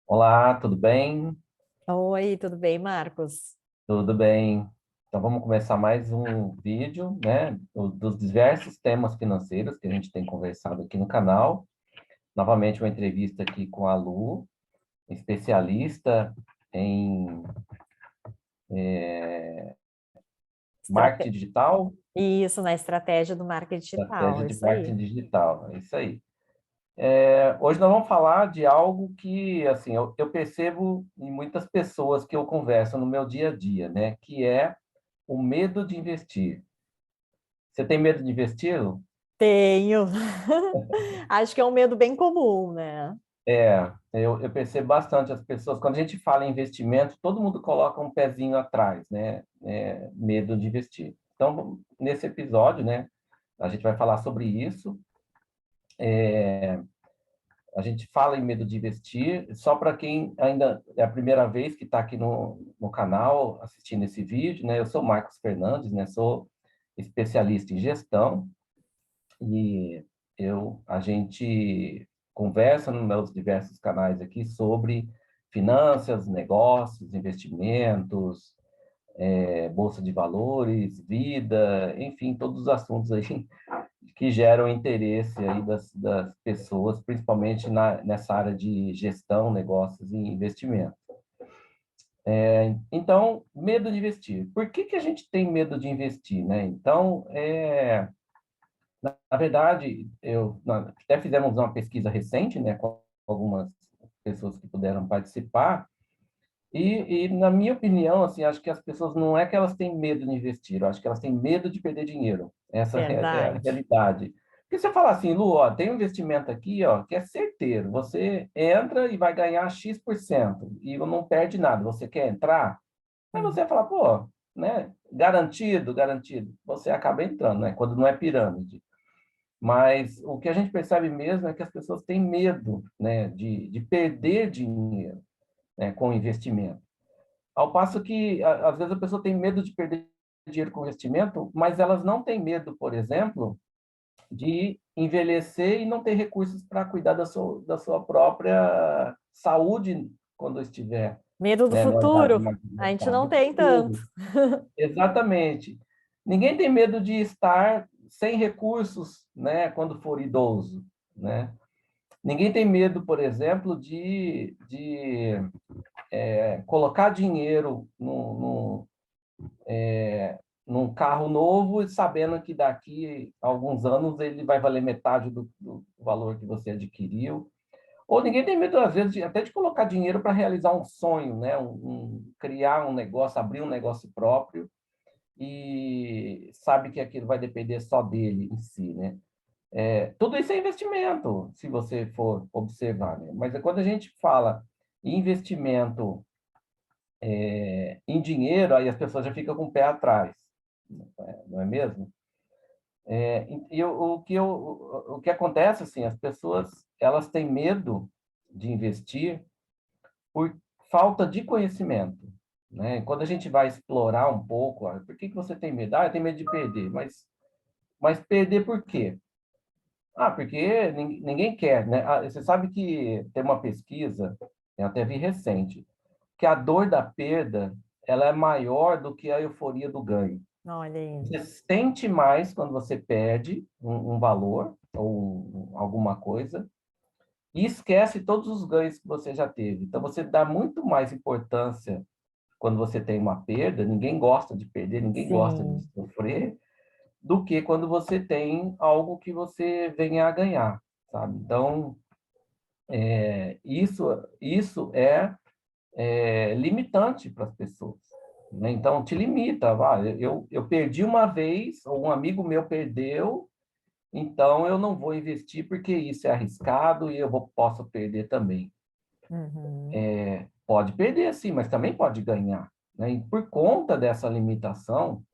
Olá, tudo bem? Oi, tudo bem, Marcos? Tudo bem. Então vamos começar mais um vídeo, né, dos diversos temas financeiros que a gente tem conversado aqui no canal. Novamente uma entrevista aqui com a Lu, especialista em Estrate- marketing digital, Isso, na estratégia do marketing digital, estratégia de isso aí. marketing digital. É isso aí. Hoje nós vamos falar de algo que, assim, eu percebo em muitas pessoas que eu converso no meu dia a dia, né, que é o medo de investir. Você tem medo de investir? Lu? Tenho. Acho que é um medo bem comum, né? Eu percebo bastante as pessoas, quando a gente fala em investimento, todo mundo coloca um pezinho atrás, né? Medo de investir. Então, nesse episódio, né, a gente vai falar sobre isso. A gente fala em medo de investir, só para quem ainda é a primeira vez que está aqui no canal assistindo esse vídeo, né? Eu sou Marcos Fernandes, né? Sou especialista em gestão e a gente conversa nos meus diversos canais aqui sobre finanças, negócios, investimentos, bolsa de valores, vida, enfim, todos os assuntos aí que geram interesse aí das pessoas, principalmente nessa área de gestão, negócios e investimento. Então, medo de investir. Por que a gente tem medo de investir, né? Então, na verdade, nós até fizemos uma pesquisa recente, né, com algumas pessoas que puderam participar, na minha opinião, assim, acho que as pessoas não é que elas têm medo de investir, eu acho que elas têm medo de perder dinheiro. Essa é a Verdade. realidade. Porque se eu falar assim, Lu, ó, tem um investimento aqui, ó, que é certeiro, você entra e vai ganhar X% e não perde nada, você quer entrar? Aí você Uhum. vai falar, pô, né, garantido, garantido. Você acaba entrando, né, quando não é pirâmide. Mas o que a gente percebe mesmo é que as pessoas têm medo, né, de perder dinheiro, né, com investimento. Ao passo que, às vezes, a pessoa tem medo de perder dinheiro com investimento, mas elas não têm medo, por exemplo, de envelhecer e não ter recursos para cuidar da sua própria saúde quando estiver, Medo do né, numa idade futuro? mais A gente avançada, não do tem tanto. futuro. Exatamente. Ninguém tem medo de estar sem recursos, né, quando for idoso, né? Ninguém tem medo, por exemplo, de colocar dinheiro num carro novo e sabendo que daqui a alguns anos ele vai valer metade do valor que você adquiriu. Ou ninguém tem medo, às vezes, até de colocar dinheiro para realizar um sonho, né? Criar um negócio, abrir um negócio próprio e sabe que aquilo vai depender só dele em si, né? Tudo isso é investimento, se você for observar, né? Mas quando a gente fala em investimento em dinheiro, aí as pessoas já ficam com o pé atrás, não é mesmo? O que acontece, assim, as pessoas, elas têm medo de investir por falta de conhecimento, né? Quando a gente vai explorar um pouco, por que você tem medo? Eu tenho medo de perder, mas perder por quê? Porque ninguém quer, né? Você sabe que tem uma pesquisa, eu até vi recente, que a dor da perda, ela é maior do que a euforia do ganho. Olha aí. Você sente mais quando você perde um valor ou alguma coisa e esquece todos os ganhos que você já teve. Então, você dá muito mais importância quando você tem uma perda, ninguém gosta de perder, ninguém gosta de Sim. sofrer, do que quando você tem algo que você venha a ganhar, sabe? Então, isso é limitante para as pessoas, né? Então, te limita. Eu perdi uma vez, ou um amigo meu perdeu, então eu não vou investir porque isso é arriscado e posso perder também. Uhum. Pode perder, sim, mas também pode ganhar, né? E por conta dessa limitação,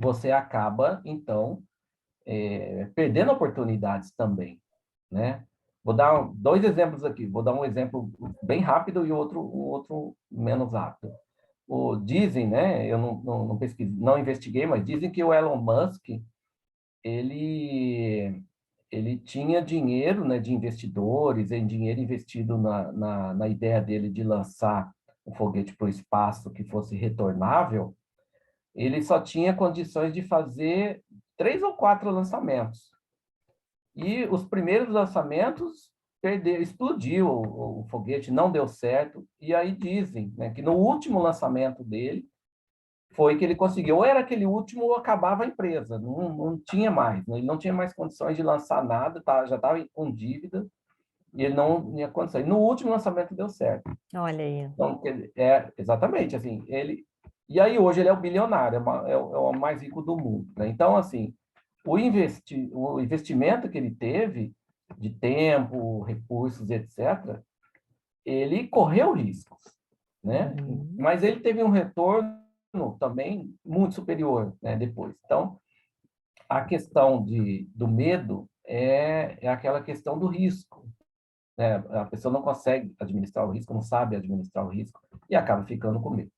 você acaba, então, perdendo oportunidades também, né? Vou dar dois exemplos aqui. Vou dar um exemplo bem rápido e outro menos rápido. Dizem, né? Eu não pesquisei, não investiguei, mas dizem que o Elon Musk ele ele tinha dinheiro, né, de investidores, em dinheiro investido na ideia dele de lançar um foguete para o espaço que fosse retornável. Ele só tinha condições de fazer 3 ou 4 lançamentos. E os primeiros lançamentos explodiu o foguete, não deu certo. E aí dizem, né, que no último lançamento dele foi que ele conseguiu. Ou era aquele último ou acabava a empresa, não tinha mais. Né? Ele não tinha mais condições de lançar nada, já estava com dívida e ele não tinha condições. No último lançamento deu certo. Olha aí. Então, exatamente, assim, ele... E aí hoje ele é o bilionário, é o mais rico do mundo. Né? Então, assim, o investimento que ele teve de tempo, recursos, etc., ele correu riscos, né? Uhum. Mas ele teve um retorno também muito superior, né, depois. Então, a questão do medo é aquela questão do risco, né? A pessoa não consegue administrar o risco, não sabe administrar o risco e acaba ficando com medo.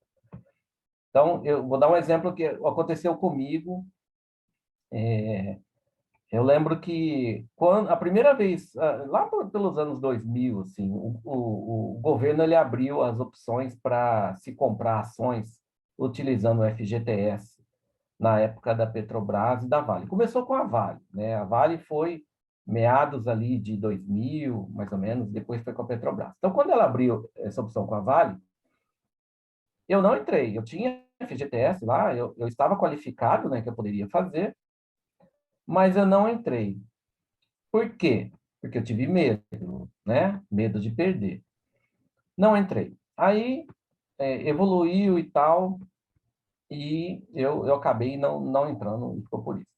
Então, eu vou dar um exemplo que aconteceu comigo. Eu lembro que quando a primeira vez, lá pelos anos 2000, assim, o governo ele abriu as opções para se comprar ações utilizando o FGTS na época da Petrobras e da Vale. Começou com a Vale, né? A Vale foi meados ali de 2000, mais ou menos, depois foi com a Petrobras. Então, quando ela abriu essa opção com a Vale, eu não entrei. Eu tinha FGTS lá, eu estava qualificado, né, que eu poderia fazer, mas eu não entrei. Por quê? Porque eu tive medo, né? Medo de perder. Não entrei. Aí evoluiu e tal, e eu acabei não entrando, e ficou por isso.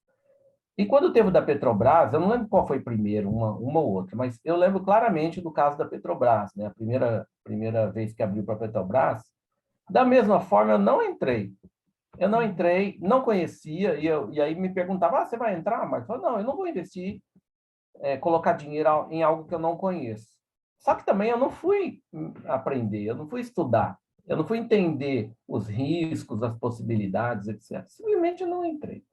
E quando teve o da Petrobras, eu não lembro qual foi primeiro, uma ou outra, mas eu lembro claramente do caso da Petrobras, né? A primeira vez que abriu para a Petrobras, da mesma forma, eu não entrei. Eu não entrei, não conhecia, e aí me perguntava, você vai entrar? Mas eu falei, não, eu não vou investir, colocar dinheiro em algo que eu não conheço. Só que também eu não fui aprender, eu não fui estudar, eu não fui entender os riscos, as possibilidades, etc. Simplesmente eu não entrei.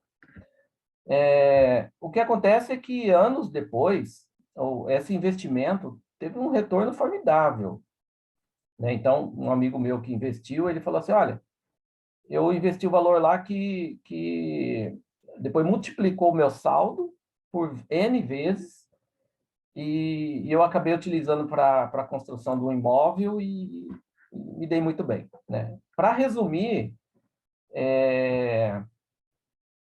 O que acontece é que anos depois, esse investimento teve um retorno formidável. Né? Então, um amigo meu que investiu, ele falou assim, olha, eu investi o valor lá que depois multiplicou o meu saldo por N vezes e eu acabei utilizando para a construção do imóvel e me dei muito bem. Né? Para resumir,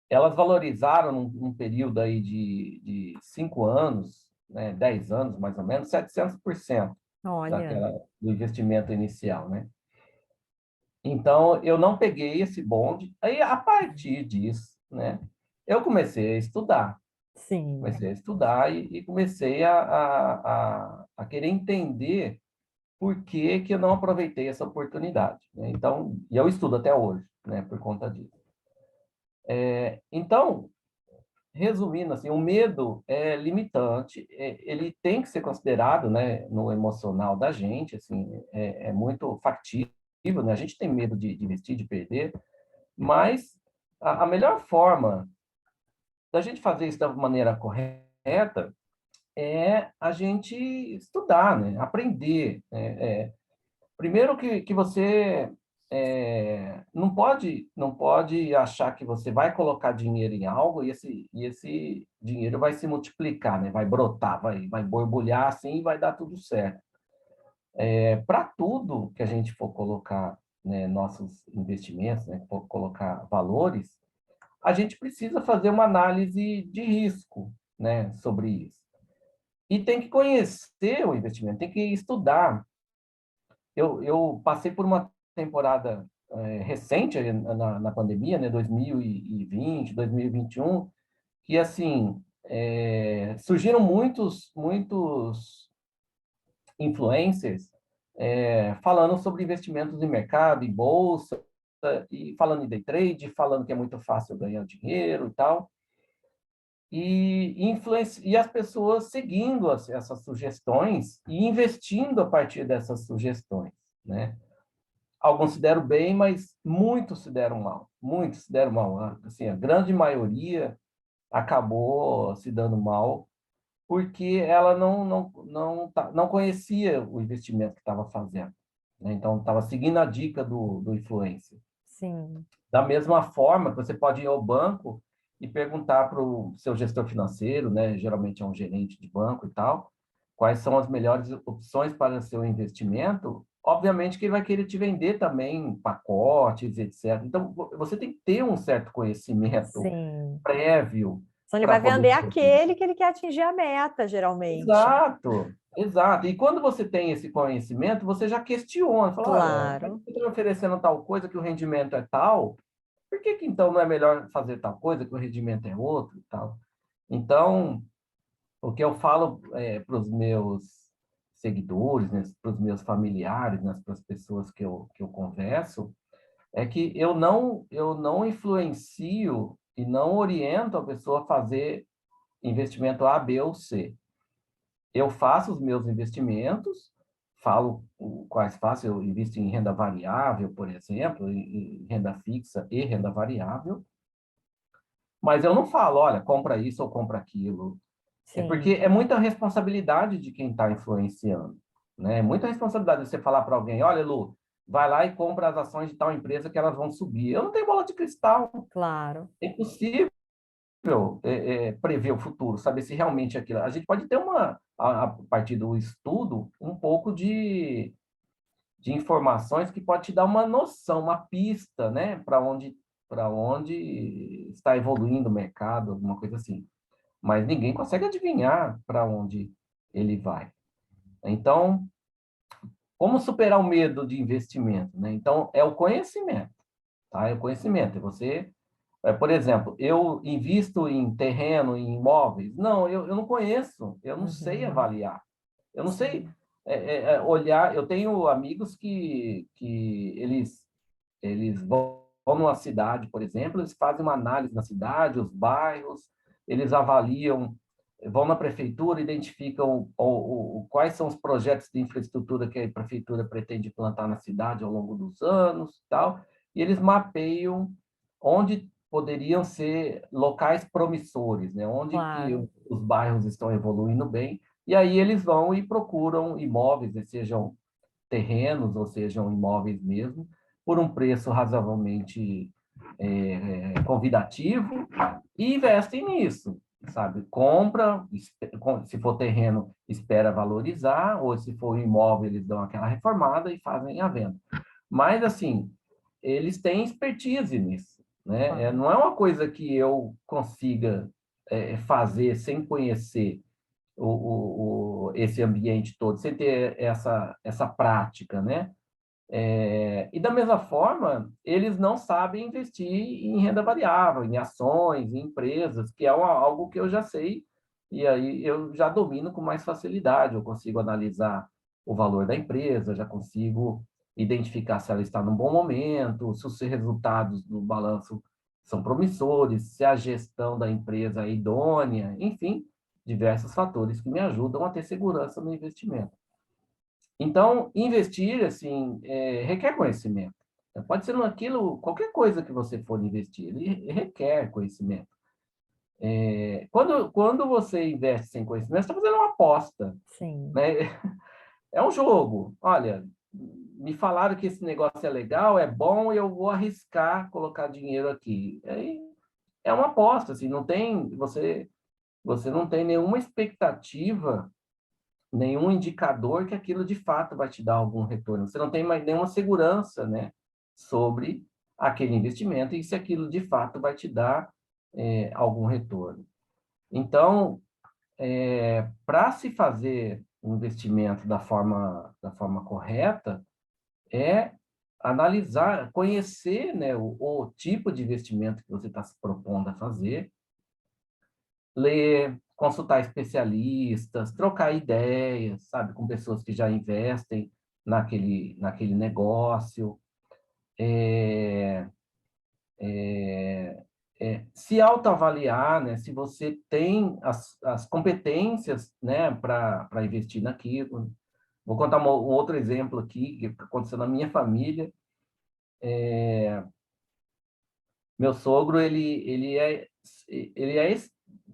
elas valorizaram num período aí de 5 anos, né, 10 anos mais ou menos, 700% Olha. do investimento inicial. Né? Então, eu não peguei esse bonde. Aí, a partir disso, né, eu comecei a estudar. Sim. Comecei a estudar e comecei a querer entender por que que eu não aproveitei essa oportunidade. Né? Então, e eu estudo até hoje, né, por conta disso. Então, resumindo, assim, o medo é limitante, ele tem que ser considerado, né, no emocional da gente, assim, é muito factível, né? A gente tem medo de investir, de perder, mas a melhor forma da gente fazer isso da maneira correta é a gente estudar, né? Aprender. Primeiro que você não pode achar que você vai colocar dinheiro em algo e esse dinheiro vai se multiplicar, né? Vai brotar, vai borbulhar assim e vai dar tudo certo. Para tudo que a gente for colocar, né, nossos investimentos, né, for colocar valores, a gente precisa fazer uma análise de risco, né, sobre isso. E tem que conhecer o investimento, tem que estudar. Eu passei por uma temporada recente na pandemia, né, 2020, 2021, que assim surgiram muitos influencers falando sobre investimentos em mercado, em bolsa, e falando em day trade, falando que é muito fácil ganhar dinheiro e tal. E as pessoas seguindo essas sugestões e investindo a partir dessas sugestões, né? Alguns se deram bem, mas muitos se deram mal. Muitos se deram mal. Assim, a grande maioria acabou se dando mal porque ela não conhecia o investimento que estava fazendo, né? Então, estava seguindo a dica do influencer. Sim, Da mesma forma, você pode ir ao banco e perguntar para o seu gestor financeiro, né? Geralmente é um gerente de banco e tal, quais são as melhores opções para o seu investimento. Obviamente que ele vai querer te vender também pacotes, etc. Então, você tem que ter um certo conhecimento sim. prévio Então ele para vai poder vender fazer. aquele que ele quer atingir a meta, geralmente. Exato, exato. E quando você tem esse conhecimento, você já questiona, fala, olha, Claro, você está me oferecendo tal coisa que o rendimento é tal, por que que então não é melhor fazer tal coisa que o rendimento é outro e tal? Então, o que eu falo para os meus seguidores, né, para os meus familiares, né, para as pessoas que eu converso, é que eu não influencio e não oriento a pessoa a fazer investimento A, B ou C. Eu faço os meus investimentos, falo quais faço, eu invisto em renda variável, por exemplo, em renda fixa e renda variável, mas eu não falo, olha, compra isso ou compra aquilo. É porque sim, é muita responsabilidade de quem está influenciando, né? É muita responsabilidade você falar para alguém, olha, Lu, vai lá e compra as ações de tal empresa que elas vão subir. Eu não tenho bola de cristal, claro, é impossível prever o futuro, saber se realmente é aquilo. A gente pode ter a partir do estudo, um pouco de informações que pode te dar uma noção, uma pista, né, para onde está evoluindo o mercado, alguma coisa assim. Mas ninguém consegue adivinhar para onde ele vai. Então, como superar o medo de investimento, né? Então, é o conhecimento, tá? É o conhecimento. Por exemplo, eu invisto em terreno, em imóveis? Não, eu não conheço, eu não sei uhum, avaliar. Eu não sei sim, olhar. Eu tenho amigos que eles vão numa cidade, por exemplo, eles fazem uma análise na cidade, os bairros, eles avaliam, vão na prefeitura, identificam quais são os projetos de infraestrutura que a prefeitura pretende implantar na cidade ao longo dos anos, tal, e eles mapeiam onde poderiam ser locais promissores, né? Onde que claro, os bairros estão evoluindo bem, e aí eles vão e procuram imóveis, né? Sejam terrenos ou sejam imóveis mesmo, por um preço razoavelmente convidativo e investem nisso, sabe? Compra, se for terreno, espera valorizar, ou se for imóvel, eles dão aquela reformada e fazem a venda. Mas, assim, eles têm expertise nisso, né? claro. Não é uma coisa que eu consiga fazer sem conhecer esse ambiente todo, sem ter essa prática, né? E da mesma forma, eles não sabem investir em renda variável, em ações, em empresas, que é algo que eu já sei, e aí eu já domino com mais facilidade. Eu consigo analisar o valor da empresa, já consigo identificar se ela está num bom momento, se os resultados do balanço são promissores, se a gestão da empresa é idônea, enfim, diversos fatores que me ajudam a ter segurança no investimento. Então, investir, assim, requer conhecimento. Pode ser naquilo, qualquer coisa que você for investir, ele requer conhecimento. Quando você investe sem conhecimento, você está fazendo uma aposta, Sim, né? É um jogo. Olha, me falaram que esse negócio é legal, é bom, e eu vou arriscar colocar dinheiro aqui. Aí é uma aposta, assim, você não tem nenhuma expectativa, nenhum indicador que aquilo de fato vai te dar algum retorno. Você não tem mais nenhuma segurança, né, sobre aquele investimento e se aquilo de fato vai te dar algum retorno. Então, para se fazer um investimento da forma correta, é analisar, conhecer, né, o tipo de investimento que você está se propondo a fazer, ler, consultar especialistas, trocar ideias, sabe, com pessoas que já investem naquele negócio, é, se autoavaliar, né, se você tem as competências, né, para investir naquilo. Vou contar um outro exemplo aqui que aconteceu na minha família. Meu sogro, ele é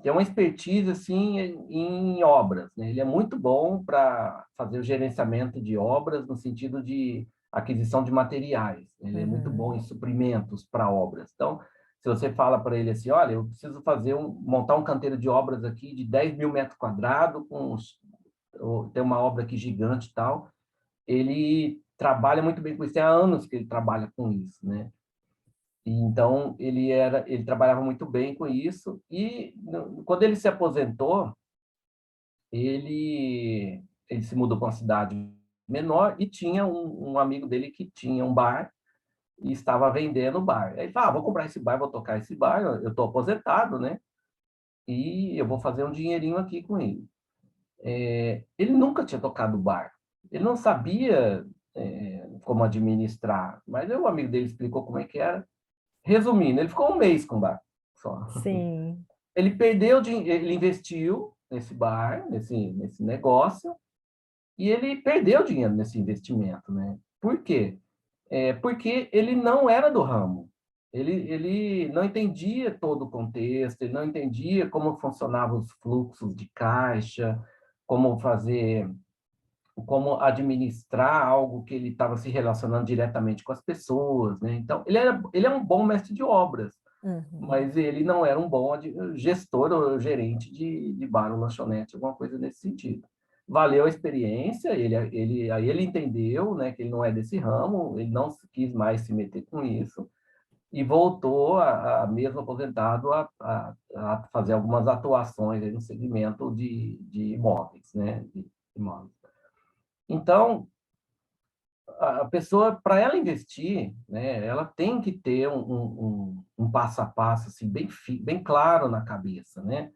tem uma expertise assim em obras, né? Ele é muito bom para fazer o gerenciamento de obras no sentido de aquisição de materiais. Ele é muito bom em suprimentos para obras. Então, se você fala para ele assim, olha, eu preciso montar um canteiro de obras aqui de 10 mil metros quadrados, tem uma obra aqui gigante e tal, ele trabalha muito bem com isso. Tem há anos que ele trabalha com isso, né? Então, ele trabalhava muito bem com isso, e quando ele se aposentou, ele se mudou para uma cidade menor e tinha um amigo dele que tinha um bar e estava vendendo o bar. Aí ele falou, vou comprar esse bar, vou tocar esse bar, eu estou aposentado, né? E eu vou fazer um dinheirinho aqui com ele. Ele nunca tinha tocado bar, ele não sabia como administrar, mas o amigo dele explicou como é que era. Resumindo, ele ficou um mês com o bar só. Sim. Ele perdeu dinheiro, ele investiu nesse bar, nesse negócio, e ele perdeu dinheiro nesse investimento, né? Por quê? Porque ele não era do ramo. Ele não entendia todo o contexto, ele não entendia como funcionavam os fluxos de caixa, como fazer, como administrar algo que ele estava se relacionando diretamente com as pessoas, né? Então, ele é um bom mestre de obras, mas ele não era um bom gestor ou gerente de bar ou lanchonete, alguma coisa nesse sentido. Valeu a experiência, aí ele entendeu, né, que ele não é desse ramo, ele não quis mais se meter com isso, e voltou, mesmo aposentado, a fazer algumas atuações aí no segmento de imóveis, né, de imóveis. Então, a pessoa, para ela investir, né, ela tem que ter um passo a passo assim, bem claro na cabeça, né?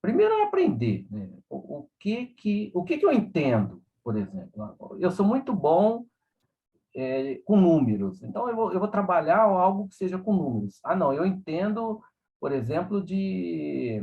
Primeiro é aprender, né? O que eu entendo, por exemplo. Eu sou muito bom com números, então eu vou trabalhar algo que seja com números. Ah, não, eu entendo, por exemplo, de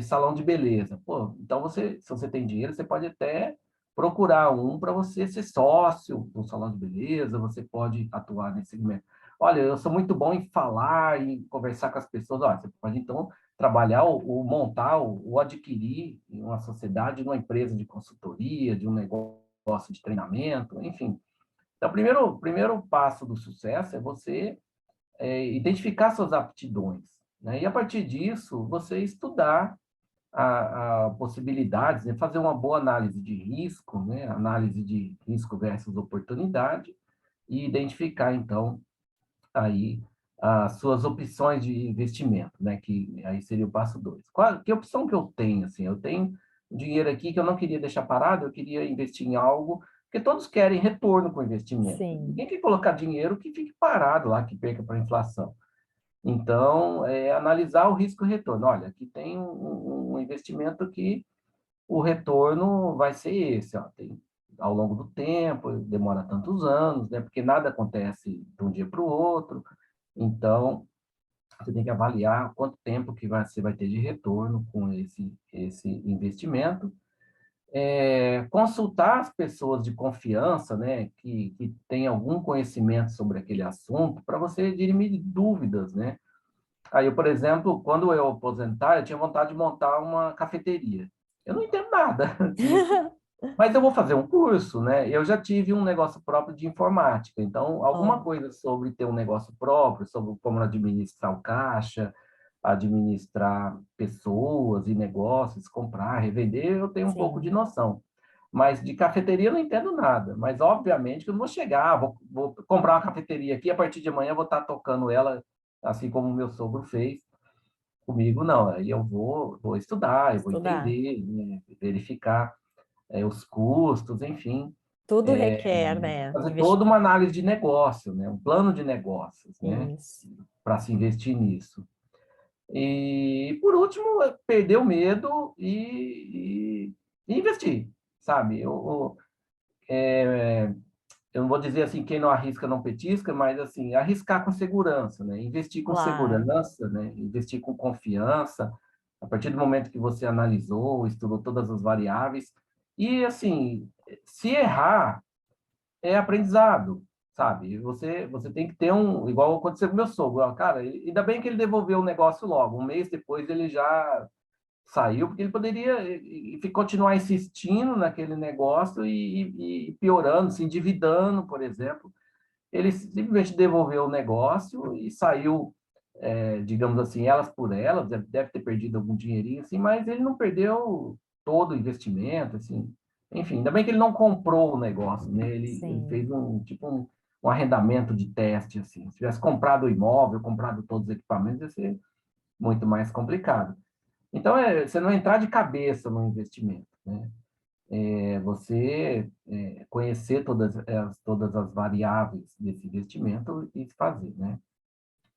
salão de beleza. Pô, então se você tem dinheiro, você pode até procurar um para você ser sócio do salão de beleza, você pode atuar nesse segmento. Olha, eu sou muito bom em falar, em conversar com as pessoas. Olha, você pode, então, trabalhar ou montar ou adquirir em uma sociedade, numa empresa de consultoria, de um negócio de treinamento, enfim. Então, o primeiro passo do sucesso é você identificar suas aptidões, né? E, a partir disso, você estudar a possibilidades, né? Fazer uma boa análise de risco, né? Análise de risco versus oportunidade, e identificar, então, aí as suas opções de investimento, né? Que aí seria o passo 2. Que opção que eu tenho? Assim, eu tenho um dinheiro aqui que eu não queria deixar parado, eu queria investir em algo, porque todos querem retorno com o investimento. Sim. Ninguém quer colocar dinheiro que fique parado lá, que perca para a inflação. Então, analisar o risco e retorno. Olha, aqui tem um investimento que o retorno vai ser esse, ó, ao longo do tempo, demora tantos anos, né? Porque nada acontece de um dia para o outro. Então, você tem que avaliar quanto tempo que você vai ter de retorno com esse investimento. Consultar as pessoas de confiança, né, que têm algum conhecimento sobre aquele assunto, para você dirimir dúvidas, né? Aí, por exemplo, quando eu aposentar, eu tinha vontade de montar uma cafeteria. Eu não entendo nada disso, mas eu vou fazer um curso, né? Eu já tive um negócio próprio de informática, então alguma Oh, coisa sobre ter um negócio próprio, sobre como administrar o caixa, administrar pessoas e negócios, comprar, revender, eu tenho um pouco de sim. noção. Mas de cafeteria eu não entendo nada. Mas obviamente que eu não vou chegar, vou comprar uma cafeteria aqui, a partir de amanhã eu vou estar tocando ela, assim como o meu sogro fez comigo, não. Aí eu vou estudar, eu vou Estudar. entender, né? Verificar os custos, enfim, Tudo requer, né? fazer toda uma análise de negócio, né? Um plano de negócios, né? Isso. Para se investir nisso. E, por último, perder o medo e investir, sabe? Eu não vou dizer assim, quem não arrisca não petisca, mas assim, arriscar com segurança, né? Investir com Claro. segurança, né? Investir com confiança, a partir do momento que você analisou, estudou todas as variáveis. E assim, se errar, é aprendizado, sabe? Você tem que ter igual aconteceu com meu sogro, ó, cara, ainda bem que ele devolveu o negócio logo, um mês depois ele já saiu, porque ele poderia continuar insistindo naquele negócio e piorando, se endividando, por exemplo. Ele simplesmente devolveu o negócio e saiu, digamos assim, elas por elas, deve ter perdido algum dinheirinho, assim, mas ele não perdeu todo o investimento, assim. Enfim, ainda bem que ele não comprou o negócio, né? Ele Sim. fez um arrendamento de teste, assim. Se tivesse comprado o imóvel, comprado todos os equipamentos, ia ser muito mais complicado. Então, você não entrar de cabeça no investimento, né? Você conhecer todas as variáveis desse investimento e fazer, né?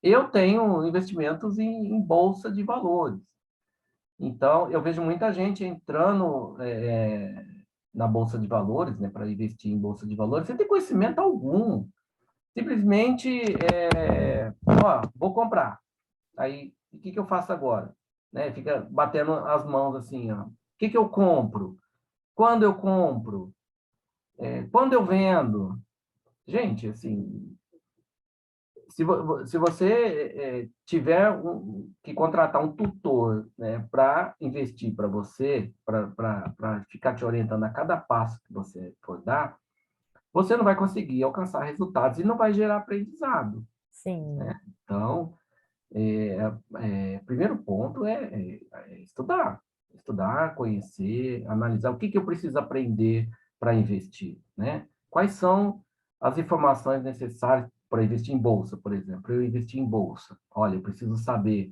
Eu tenho investimentos em bolsa de valores. Então, eu vejo muita gente entrando na bolsa de valores, né, para investir em bolsa de valores, sem ter conhecimento algum. Simplesmente, ó, vou comprar. Aí, o que eu faço agora? Né? Fica batendo as mãos assim, ó. O que eu compro? Quando eu compro? Quando eu vendo? Gente, assim, se você tiver que contratar um tutor, né, para investir para você, para ficar te orientando a cada passo que você for dar, você não vai conseguir alcançar resultados e não vai gerar aprendizado, Sim. né? Então, primeiro ponto é estudar. Estudar, conhecer, analisar o que eu preciso aprender para investir, né? Quais são as informações necessárias para investir em bolsa, por exemplo? Eu investir em bolsa. Olha, eu preciso saber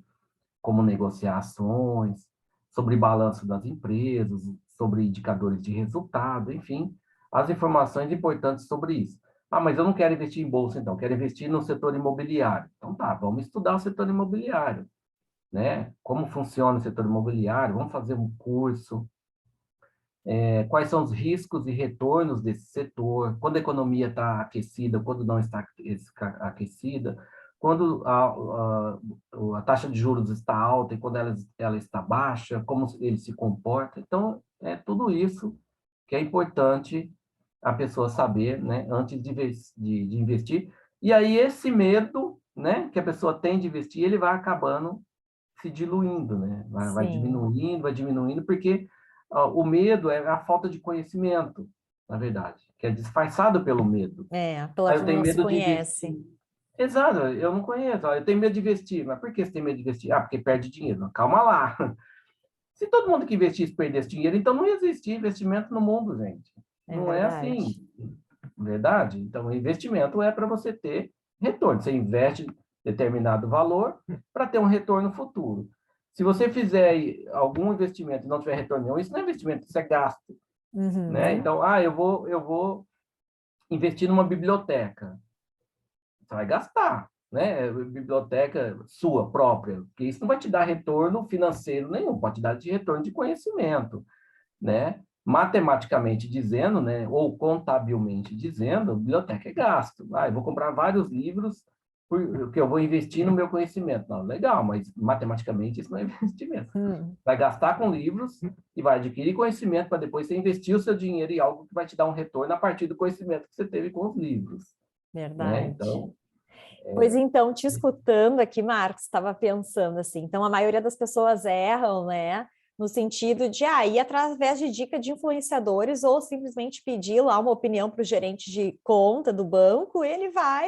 como negociar ações, sobre balanço das empresas, sobre indicadores de resultado, enfim, as informações importantes sobre isso. Ah, mas eu não quero investir em bolsa, então, quero investir no setor imobiliário. Então tá, vamos estudar o setor imobiliário, né? Como funciona o setor imobiliário, vamos fazer um curso, quais são os riscos e retornos desse setor, quando a economia está aquecida, quando não está aquecida, quando a taxa de juros está alta e quando ela está baixa, como ele se comporta. Então, é tudo isso que é importante a pessoa saber, né, antes de investir. E aí, esse medo, né, que a pessoa tem de investir, ele vai acabando se diluindo, né? Sim. Vai diminuindo, porque o medo é a falta de conhecimento, na verdade, que é disfarçado pelo medo. Pela Aí que eu tenho não se medo de conhece. investir. Exato, eu não conheço. Eu tenho medo de investir. Mas por que você tem medo de investir? Ah, porque perde dinheiro. Calma lá. Se todo mundo que investisse perdesse dinheiro, então não existia investimento no mundo, gente. É Não é assim, verdade. verdade? Então, o investimento é para você ter retorno. Você investe determinado valor para ter um retorno futuro. Se você fizer algum investimento e não tiver retorno nenhum, isso não é investimento, isso é gasto, né? Uhum. Então, eu vou investir numa biblioteca. Você vai gastar, né? Biblioteca sua própria, porque isso não vai te dar retorno financeiro nenhum, pode te dar de retorno de conhecimento, né? Matematicamente dizendo, né, ou contabilmente dizendo, biblioteca é gasto. Eu vou comprar vários livros porque eu vou investir no meu conhecimento. Não, legal, mas matematicamente isso não é investimento. Hum, Vai gastar com livros e vai adquirir conhecimento para depois você investir o seu dinheiro em algo que vai te dar um retorno a partir do conhecimento que você teve com os livros, né? verdade. Então, Pois então, te escutando aqui, Marcos, estava pensando assim, então a maioria das pessoas erram, né? No sentido de ir através de dica de influenciadores ou simplesmente pedir lá uma opinião para o gerente de conta do banco, ele vai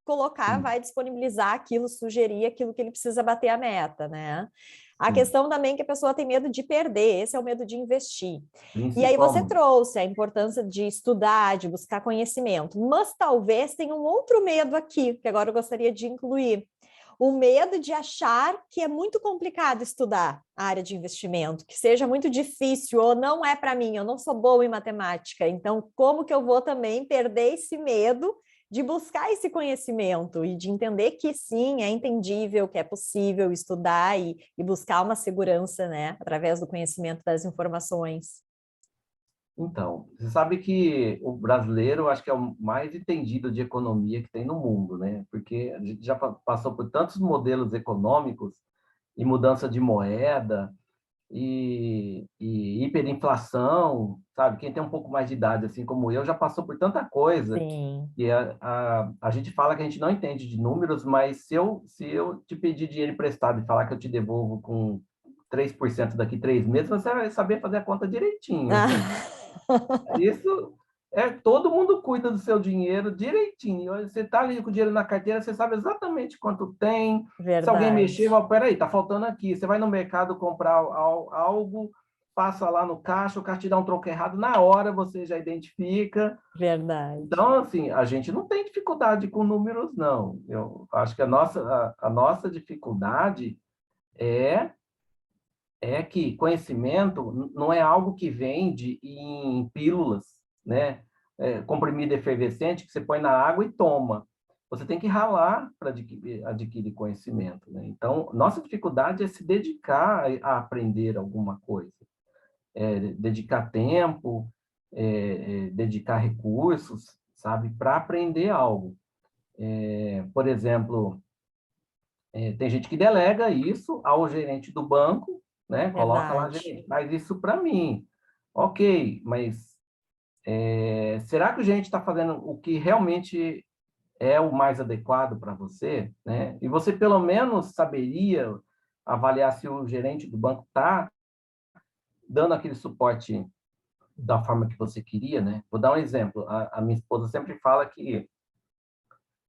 colocar, sim, vai disponibilizar aquilo, sugerir aquilo que ele precisa bater a meta, né? A sim, questão também é que a pessoa tem medo de perder, esse é o medo de investir. E aí você principalmente. trouxe a importância de estudar, de buscar conhecimento, mas talvez tenha um outro medo aqui, que agora eu gostaria de incluir. O medo de achar que é muito complicado estudar a área de investimento, que seja muito difícil ou não é para mim, eu não sou boa em matemática. Então, como que eu vou também perder esse medo de buscar esse conhecimento e de entender que sim, é entendível, que é possível estudar e buscar uma segurança, né, através do conhecimento das informações. Então, você sabe que o brasileiro, acho que é o mais entendido de economia que tem no mundo, né? Porque a gente já passou por tantos modelos econômicos e mudança de moeda, e hiperinflação, sabe? Quem tem um pouco mais de idade, assim como eu, já passou por tanta coisa. Sim. E a gente fala que a gente não entende de números, mas se eu te pedir dinheiro emprestado e falar que eu te devolvo com 3% daqui 3 meses, você vai saber fazer a conta direitinho. Isso todo mundo cuida do seu dinheiro direitinho. Você está ali com o dinheiro na carteira, você sabe exatamente quanto tem. Se alguém mexer, Verdade, vai, peraí, está faltando aqui. Você vai no mercado comprar algo, passa lá no caixa, o caixa te dá um troco errado, na hora você já identifica. verdade. Então, assim, a gente não tem dificuldade com números, não. Eu acho que a nossa dificuldade é que conhecimento não é algo que vende em pílulas, né? Comprimido efervescente que você põe na água e toma. Você tem que ralar para adquirir conhecimento, né? Então, nossa dificuldade é se dedicar a aprender alguma coisa, dedicar tempo, dedicar recursos, sabe, para aprender algo. Por exemplo, tem gente que delega isso ao gerente do banco, né? Coloca lá, Verdade. gerente, faz isso para mim. Ok, mas será que o gerente está fazendo o que realmente é o mais adequado para você, né? E você pelo menos saberia avaliar se o gerente do banco está dando aquele suporte da forma que você queria, né? Vou dar um exemplo. A minha esposa sempre fala que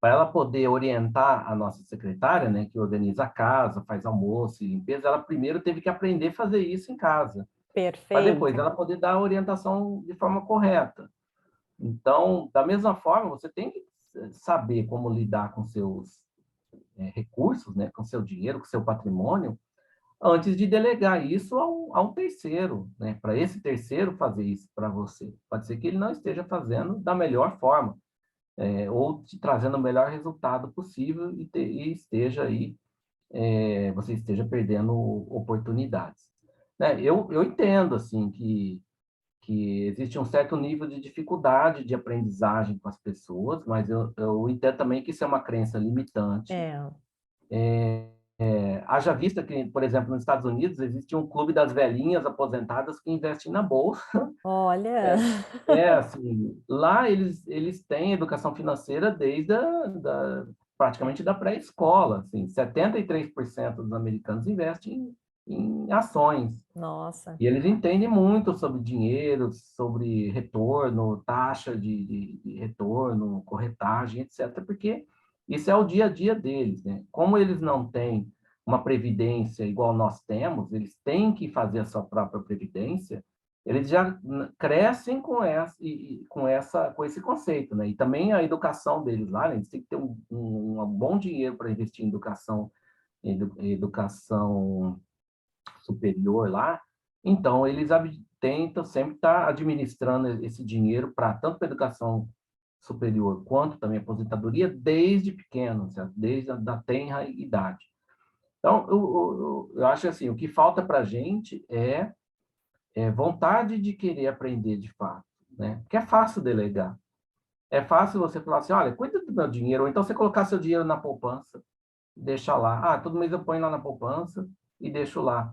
para ela poder orientar a nossa secretária, né, que organiza a casa, faz almoço e limpeza, ela primeiro teve que aprender a fazer isso em casa, para depois Perfeito. ela poder dar a orientação de forma correta. Então, da mesma forma, você tem que saber como lidar com seus recursos, né, com seu dinheiro, com seu patrimônio, antes de delegar isso a um terceiro, né, para esse terceiro fazer isso para você. Pode ser que ele não esteja fazendo da melhor forma, ou te trazendo o melhor resultado possível e esteja aí, você esteja perdendo oportunidades. Né? Eu entendo, assim, que existe um certo nível de dificuldade de aprendizagem com as pessoas, mas eu entendo também que isso é uma crença limitante. É. Haja vista que, por exemplo, nos Estados Unidos existe um clube das velhinhas aposentadas que investem na bolsa. Olha, Assim, lá eles têm educação financeira desde praticamente da pré-escola. Assim, 73% dos americanos investem em ações. nossa, E eles entendem muito sobre dinheiro, sobre retorno, taxa de retorno, corretagem, etc., porque isso é o dia a dia deles, né? Como eles não têm uma previdência igual nós temos, eles têm que fazer a sua própria previdência, eles já crescem com esse conceito, né? E também a educação deles lá, né? Eles têm que ter um bom dinheiro para investir em educação superior lá, então eles tentam sempre estar administrando esse dinheiro para tanto para educação superior quanto também aposentadoria desde pequeno, certo? Desde a da tenra idade. Então, eu acho assim, o que falta para a gente é vontade de querer aprender de fato, né? Porque é fácil delegar. É fácil você falar assim, olha, cuida do meu dinheiro, ou então você colocar seu dinheiro na poupança, deixa lá. Ah, todo mês eu ponho lá na poupança e deixo lá.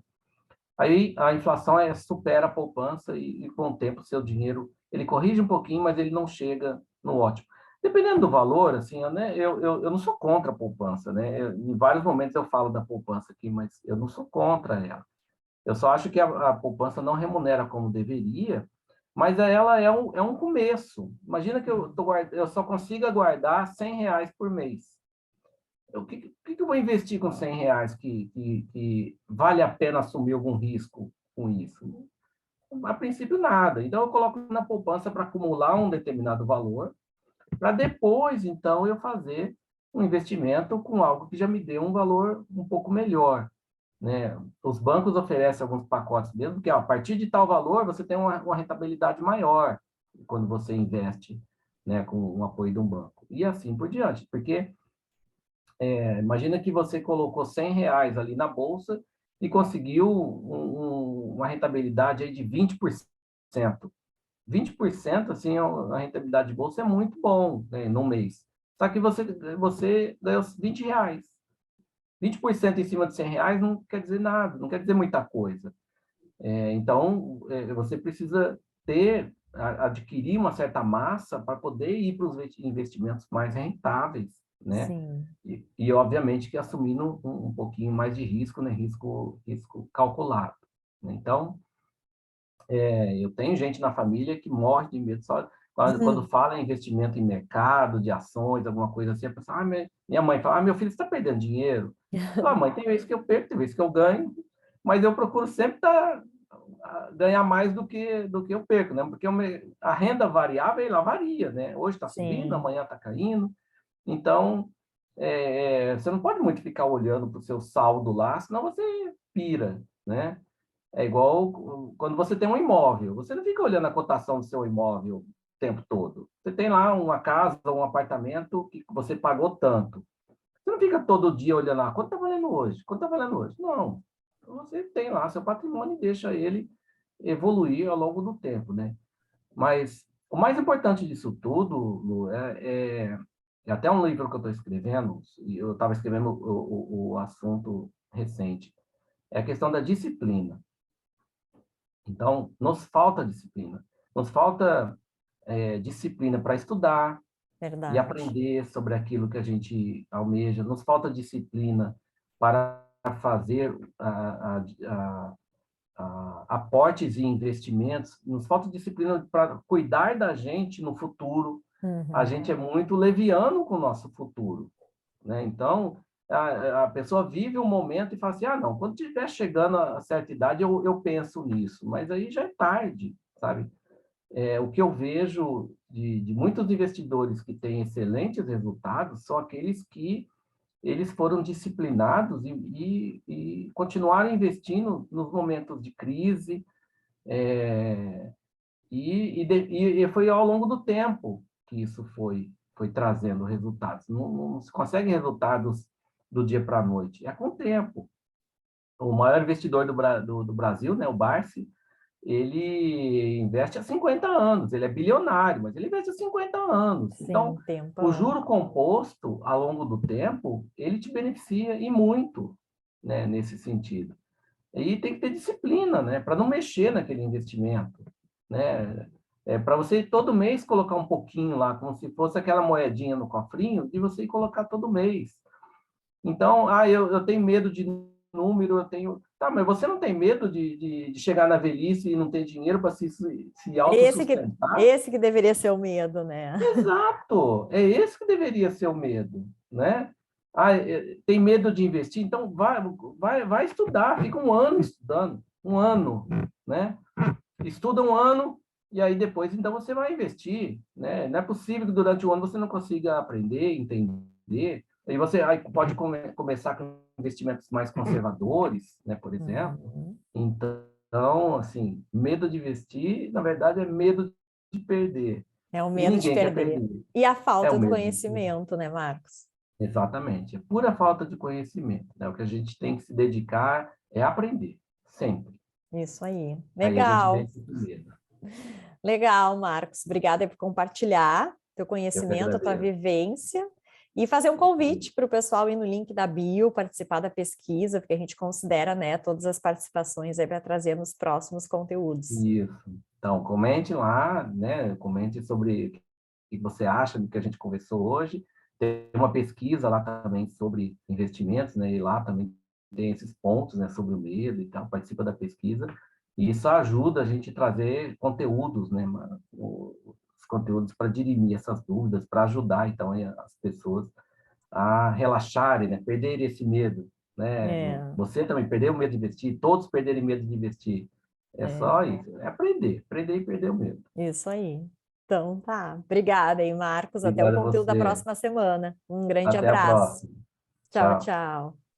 Aí a inflação supera a poupança e com o tempo, seu dinheiro, ele corrige um pouquinho, mas ele não chega no ótimo. Dependendo do valor, assim, né, eu não sou contra a poupança, né? Em vários momentos eu falo da poupança aqui, mas eu não sou contra ela. Eu só acho que a poupança não remunera como deveria, mas ela é um começo. Imagina que eu só consiga guardar R$ 100 por mês. O que eu vou investir com R$ 100 que vale a pena assumir algum risco com isso? A princípio, nada. Então, eu coloco na poupança para acumular um determinado valor, para depois, então, eu fazer um investimento com algo que já me dê um valor um pouco melhor. Né? Os bancos oferecem alguns pacotes mesmo, que a partir de tal valor você tem uma rentabilidade maior quando você investe, né, com o apoio de um banco. E assim por diante, porque imagina que você colocou R$ 100 ali na bolsa e conseguiu uma rentabilidade aí de 20%. 20%, assim, a rentabilidade de bolsa é muito bom, né, no mês. Só que você ganhou R$ 20. 20% em cima de R$ 100 não quer dizer nada, não quer dizer muita coisa. Então, você precisa adquirir uma certa massa para poder ir para os investimentos mais rentáveis, né? Sim. E obviamente, que assumindo um pouquinho mais de risco, né? Risco calculado. Então, eu tenho gente na família que morre de medo. Só quando fala em investimento em mercado, de ações, alguma coisa assim, a pessoa, minha mãe fala, meu filho, você está perdendo dinheiro? Eu falo, mãe, tem vezes que eu perco, tem vezes que eu ganho, mas eu procuro sempre ganhar mais do que eu perco, né? Porque a renda variável, ela varia, né? Hoje está subindo, Sim. amanhã está caindo. Então, você não pode muito ficar olhando para o seu saldo lá, senão você pira, né? É igual quando você tem um imóvel. Você não fica olhando a cotação do seu imóvel o tempo todo. Você tem lá uma casa, um apartamento que você pagou tanto. Você não fica todo dia olhando lá, quanto está valendo hoje? Quanto está valendo hoje? Não. Você tem lá seu patrimônio e deixa ele evoluir ao longo do tempo, né? Mas o mais importante disso tudo, Lu, é até um livro que eu estou escrevendo, e eu estava escrevendo o assunto recente, é a questão da disciplina. Então, nos falta disciplina. Nos falta disciplina para estudar e Verdade. aprender sobre aquilo que a gente almeja. Nos falta disciplina para fazer aportes e investimentos. Nos falta disciplina para cuidar da gente no futuro. A gente é muito leviano com o nosso futuro, né? Então, a pessoa vive um momento e fala assim, não, quando estiver chegando a certa idade, eu penso nisso. Mas aí já é tarde, sabe? O que eu vejo de muitos investidores que têm excelentes resultados são aqueles que eles foram disciplinados e continuaram investindo nos momentos de crise, e foi ao longo do tempo que isso foi trazendo resultados. Não se consegue resultados do dia para a noite, é com o tempo. O maior investidor do Brasil, né, o Barsi, ele investe há 50 anos, ele é bilionário, mas ele investe há 50 anos. Então, Sim, tempo. o juro composto, ao longo do tempo, ele te beneficia e muito, né, nesse sentido. E tem que ter disciplina, né, para não mexer naquele investimento, né? Para você todo mês colocar um pouquinho lá, como se fosse aquela moedinha no cofrinho, e você colocar todo mês. Então, eu tenho medo de número, eu tenho. Tá, mas você não tem medo de chegar na velhice e não ter dinheiro para se autossustentar? Esse que deveria ser o medo, né? Exato! É esse que deveria ser o medo, né? Tem medo de investir? Então, vai estudar, fica um ano estudando, um ano, né? Estuda um ano e aí depois, então, você vai investir, né? Não é possível que durante o ano você não consiga aprender, entender. Aí você pode começar com investimentos mais conservadores, né, por exemplo. Então, assim, medo de investir, na verdade, é medo de perder. É o E medo de ninguém quer perder. perder. E a É falta o do medo. conhecimento, né, Marcos? Exatamente. É pura falta de conhecimento, né? O que a gente tem que se dedicar é aprender, sempre. Isso aí. Aí a gente Legal. vence esse medo. Legal, Marcos. Obrigada por compartilhar teu Eu que conhecimento, a tua agradeço. vivência. E fazer um convite para o pessoal ir no link da bio, participar da pesquisa, porque a gente considera, né, todas as participações aí para trazer nos próximos conteúdos. Isso. Então, comente lá, né? Comente sobre o que você acha do que a gente conversou hoje. Tem uma pesquisa lá também sobre investimentos, né? E lá também tem esses pontos, né? Sobre o medo e tal. Participa da pesquisa. E isso ajuda a gente a trazer conteúdos, né? Os conteúdos para dirimir essas dúvidas, para ajudar, então, as pessoas a relaxarem, né? Perderem esse medo, né? É, Você também perdeu o medo de investir, todos perderem medo de investir. É só isso, é aprender e perder o medo. isso aí. Então tá. Obrigada aí, Marcos. Até o Obrigado a conteúdo da você. próxima semana. Um grande Até a abraço. próxima. Tchau, Tchau. tchau.